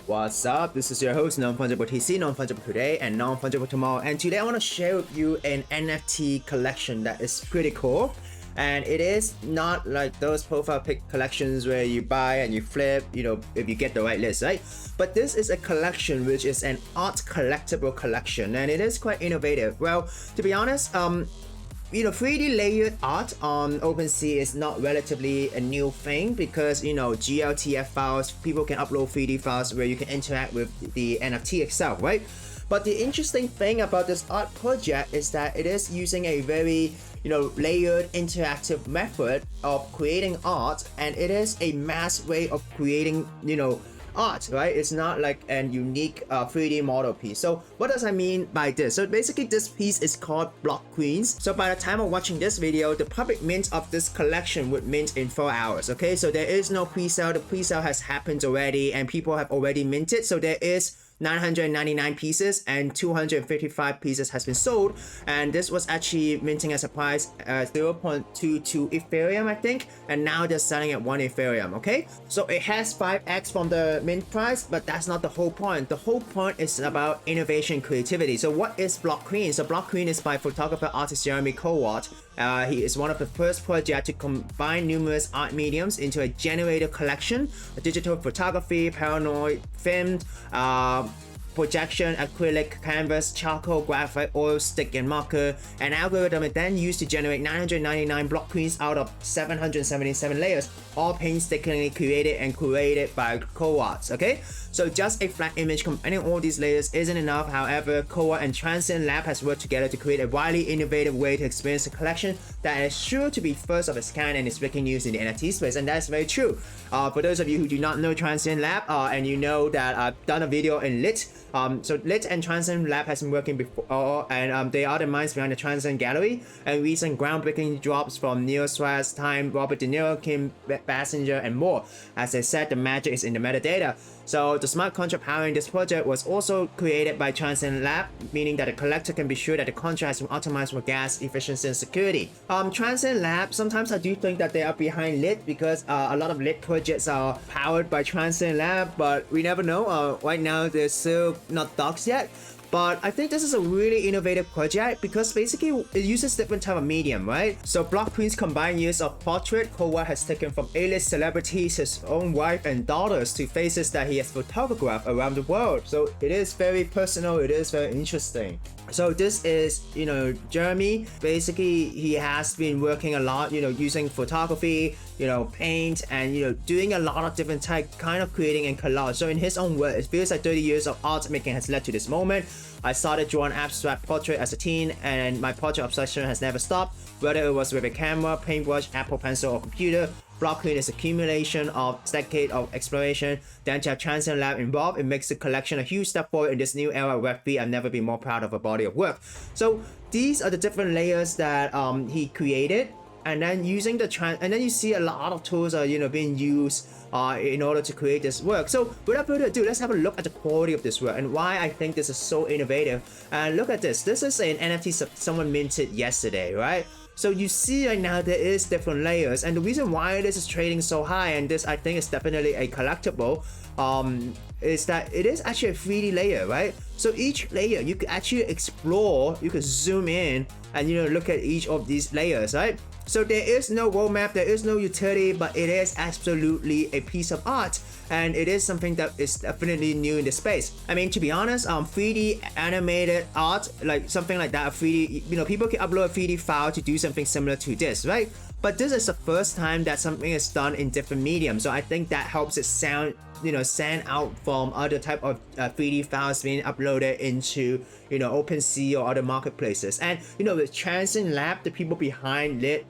What's up? This is your host, Non-Fungible TC, Non-Fungible Today, and Non-Fungible Tomorrow. And today I want to share with you an NFT collection that is pretty cool. And it is not like those profile pic collections where you buy and you flip, if you get the right list, right? But this is a collection which is an art collectible collection, and it is quite innovative. Well, to be honest, 3D layered art on OpenSea is not relatively a new thing because, GLTF files, people can upload 3D files where you can interact with the NFT itself, right? But the interesting thing about this art project is that it is using a very, layered interactive method of creating art, and it is a mass way of creating, art, right? It's not like an unique 3D model piece. So what does I mean by this? So basically this piece is called Block Queens. So by the time of watching this video, the public mint of this collection would mint in 4 hours, okay? So there is no pre-sale. The pre-sale has happened already and people have already minted. So there is 999 pieces and 255 pieces has been sold, and this was actually minting as a price 0.22 Ethereum, I think, and now they're selling at 1 Ethereum, okay? So it has 5x from the mint price, but that's not the whole point. The whole point is about innovation and creativity. So what is Block Queen? So Block Queen is by photographer artist Jeremy Cowart. He is one of the first projects to combine numerous art mediums into a generated collection: digital photography, paranoid, film, projection, acrylic, canvas, charcoal, graphite, oil, stick, and marker. An algorithm is then used to generate 999 block queens out of 777 layers, all painstakingly created and curated by Cowart, okay? So just a flat image combining all these layers isn't enough. However, Cowart and Transient Labs has worked together to create a wildly innovative way to experience a collection that is sure to be first of its kind and is breaking news in the NFT space, and that's very true. For those of you who do not know Transient Lab, and you know that I've done a video in Lit. So Lit and Transient Lab has been working before, and they are the minds behind the Transient Gallery, and recent groundbreaking drops from Neil Swartz, Time, Robert De Niro, Kim Basinger, and more. As I said, the magic is in the metadata. So the smart contract powering this project was also created by Transient Lab, meaning that the collector can be sure that the contract has been optimized for gas efficiency and security. Transient Lab, sometimes I do think that they are behind Lit because a lot of Lit projects are powered by Transient Lab, but we never know. Right now they're still not docs yet. But I think this is a really innovative project because basically it uses different type of medium, right? So Block Queen's combined use of portrait, Cowart has taken from A-list celebrities, his own wife and daughters, to faces that he has photographed around the world. So it is very personal, it is very interesting. So this is, Jeremy. Basically, he has been working a lot, using photography, paint, and, doing a lot of different kind of creating and collage. So in his own words, it feels like 30 years of art making has led to this moment. I started drawing abstract portrait as a teen, and my portrait obsession has never stopped. Whether it was with a camera, paintbrush, Apple Pencil, or computer, Block Queen is accumulation of decades of exploration. Then to have Transient Lab involved, it makes the collection a huge step forward in this new era of Web3. I've never been more proud of a body of work. So these are the different layers that he created, and then using and then you see a lot of tools are being used in order to create this work. So without further ado, let's have a look at the quality of this work and why I think this is so innovative. And look at this. This is an NFT someone minted yesterday, right? So you see right now there is different layers, and the reason why this is trading so high, and this I think is definitely a collectible, is that it is actually a 3D layer, right? So each layer you can actually explore, you can zoom in and look at each of these layers, right? So there is no roadmap, there is no utility, but it is absolutely a piece of art, and it is something that is definitely new in the space. I mean, to be honest, 3D animated art, like something like that, 3D, people can upload a 3D file to do something similar to this, right? But this is the first time that something is done in different mediums, so I think that helps it stand out from other type of 3D files being uploaded into OpenSea or other marketplaces. And with Transient Lab, the people behind Lit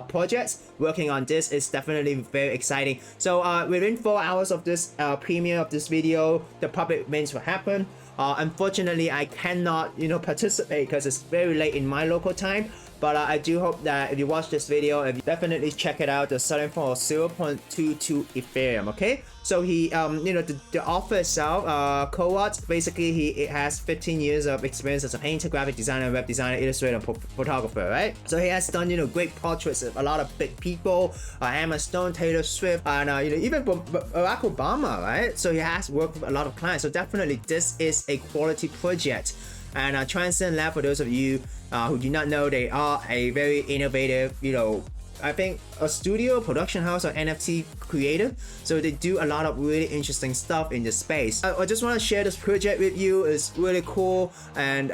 projects working on this is definitely very exciting. So within 4 hours of this premiere of this video, the public mints will happen. Unfortunately, I cannot participate because it's very late in my local time. But I do hope that if you watch this video, if you definitely check it out, they're selling for 0.22 Ethereum, okay? So he, the author itself, Cowart, basically he has 15 years of experience as a painter, graphic designer, web designer, illustrator, and photographer, right? So he has done, great portraits of a lot of big people, Emma Stone, Taylor Swift, and even Barack Obama, right? So he has worked with a lot of clients. So definitely this is a quality project. And Transient Labs, for those of you who do not know, they are a very innovative, I think a studio, production house, or NFT creator. So they do a lot of really interesting stuff in the space. I just want to share this project with you. It's really cool, and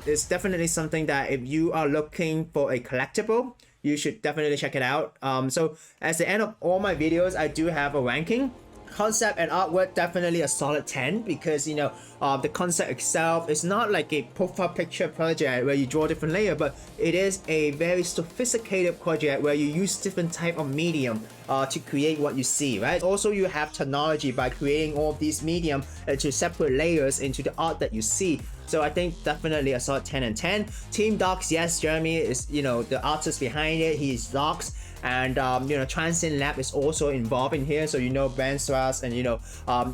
it's definitely something that if you are looking for a collectible, you should definitely check it out. So at the end of all my videos, I do have a ranking. Concept and artwork, definitely a solid 10, because the concept itself is not like a profile picture project where you draw different layers, but it is a very sophisticated project where you use different type of medium to create what you see, right? Also, you have technology by creating all of these medium into separate layers into the art that you see. So I think definitely a solid 10 and 10. Team Docs, yes, Jeremy is the artist behind it. He's Docs. And Transient Lab is also involved in here, so Ben Swass and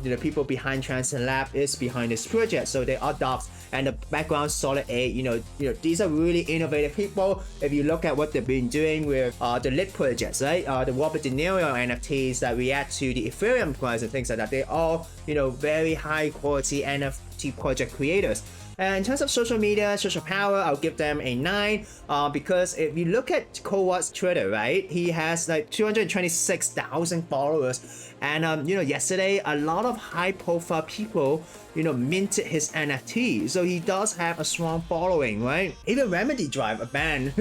the people behind Transient Lab is behind this project, so they are Docs, and the background solid A. These are really innovative people. If you look at what they've been doing with the lit projects, right, the Robert De Niro NFTs that react to the Ethereum price and things like that, they all very high quality NFT project creators. And in terms of social media, social power, I'll give them a 9 because if you look at Cowart's Twitter, right, he has like 226,000 followers, and yesterday a lot of high profile people minted his NFT, so he does have a strong following, right? Even Remedy Drive, a band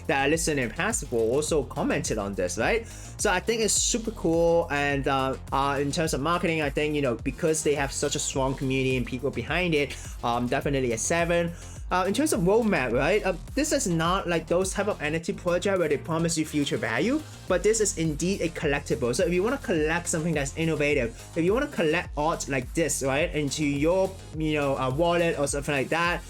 that I listen in Passable, also commented on this, right? So I think it's super cool, and in terms of marketing, I think because they have such a strong community and people behind it, definitely a 7. In terms of roadmap, right, this is not like those type of NFT project where they promise you future value, but this is indeed a collectible. So if you want to collect something that's innovative, if you want to collect art like this, right, into your wallet or something like that,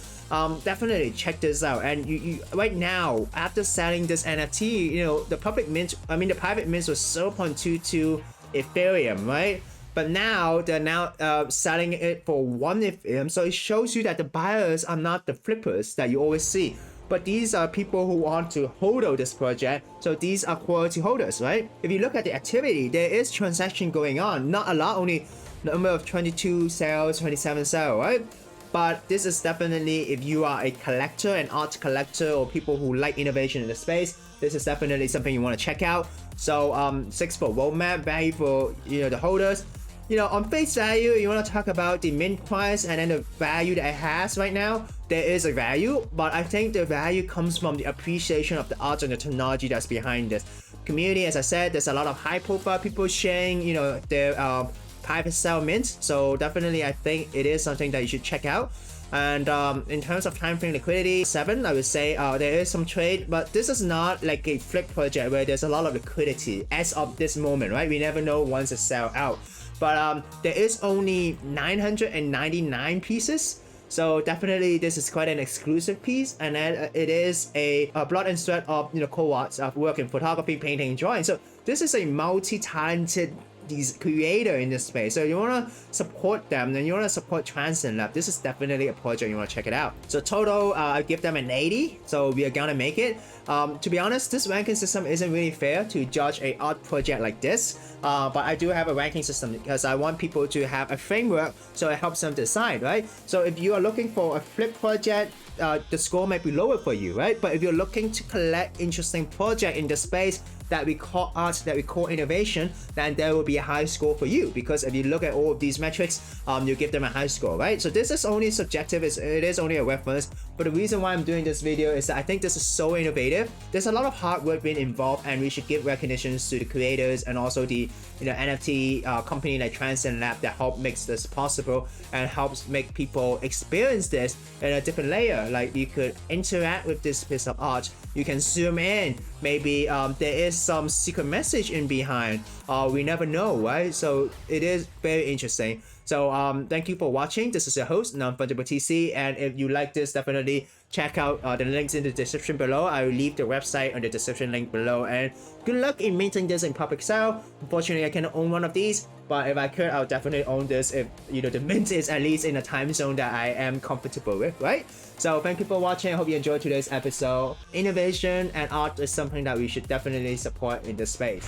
definitely check this out. And you right now, after selling this NFT, the private mint was 0.22 Ethereum, right? But now they're selling it for 1 Ethereum, so it shows you that the buyers are not the flippers that you always see, but these are people who want to hold this project. So these are quality holders, right? If you look at the activity, there is transaction going on, not a lot, only number of 22 sales, 27 sales, right? But this is definitely, if you are a collector, an art collector, or people who like innovation in the space, this is definitely something you want to check out. So 6 for roadmap, value for the holders. On face value, you want to talk about the mint price and then the value that it has right now. There is a value, but I think the value comes from the appreciation of the art and the technology that's behind this community. As I said, there's a lot of high profile people sharing their private sale mint, so definitely I think it is something that you should check out. And in terms of time frame liquidity, 7, I would say there is some trade, but this is not like a flip project where there's a lot of liquidity as of this moment, right? We never know once it sell out. But there is only 999 pieces, so definitely this is quite an exclusive piece, and then it is a blood and sweat of Cowart's work in photography, painting, and drawing. So this is a multi-talented creator in this space, so you want to support them and you want to support Transient Lab. This is definitely a project you want to check it out. So total, I give them an 80, so we are gonna make it. To be honest, this ranking system isn't really fair to judge a art project like this, but I do have a ranking system because I want people to have a framework, so it helps them decide, right? So if you are looking for a flip project, the score might be lower for you, right? But if you're looking to collect interesting project in the space that we call art, that we call innovation, then there will be a high score for you, because if you look at all of these metrics, you give them a high score, right? So this is only subjective, it is only a reference, but the reason why I'm doing this video is that I think this is so innovative. There's a lot of hard work being involved, and we should give recognitions to the creators and also the NFT company like Transient Lab that help makes this possible and helps make people experience this in a different layer. Like you could interact with this piece of art, you can zoom in, maybe there is some secret message in behind, we never know, right? So it is very interesting. So thank you for watching. This is your host, Non-Fungible TC, and if you like this, definitely check out the links in the description below. I will leave the website on the description link below. And good luck in minting this in public sale. Unfortunately, I cannot own one of these, but if I could, I'll definitely own this if the mint is at least in a time zone that I am comfortable with, right? So thank you for watching. I hope you enjoyed today's episode. Innovation and art is something that we should definitely support in this space.